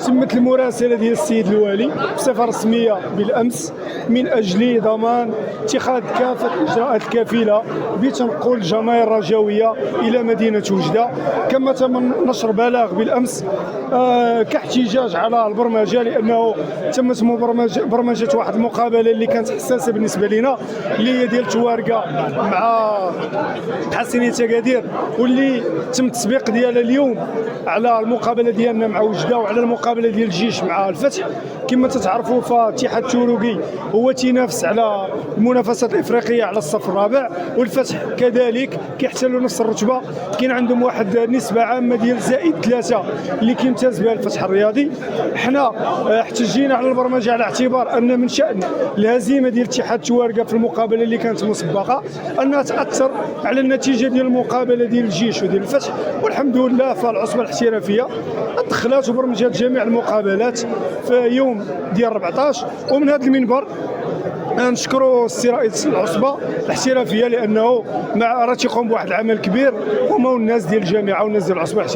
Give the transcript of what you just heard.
تمت المراسله ديال السيد الوالي بصفه رسميه بالامس من اجل ضمان اتخاذ كافه الاجراءات الكافله بتنقل الجماهير الرجاويه الى مدينه وجده. كما تم نشر بلاغ بالامس كاحتجاج على البرمجه، لانه تمت برمجه واحد المقابله اللي كانت حساسه بالنسبه لنا، اللي هي ديال توارقه مع حسنيه اكادير، واللي تم التسبيق ديالها اليوم على المقابله ديالنا مع وجده وعلى المقابله ديال الجيش مع الفتح. كما تتعرفوا فالاتحاد التوروقي هو تينافس على المنافسات الافريقيه على الصف الرابع، والفتح كذلك كيحتلوا نفس الرتبه. كاين عندهم واحد نسبه عامه ديال +3 اللي كيمتاز بها الفتح الرياضي. حنا احتجينا على البرمجه على اعتبار ان من شان الهزيمه ديال اتحاد توارقه في المقابله اللي كانت مسبقه انها تاثر على النتيجه ديال المقابله ديال الجيش وديال الفتح. والحمد لله فالعصبه الاحترافيه دخلات وبرمجات جميع المقابلات في يوم ديال 14. ومن هذا المنبر نشكروا السي رئيس العصبه الاحترافيه، لانه راه تيقوم بواحد العمل كبير، هما والناس ديال الجامعه والناس ديال العصبه.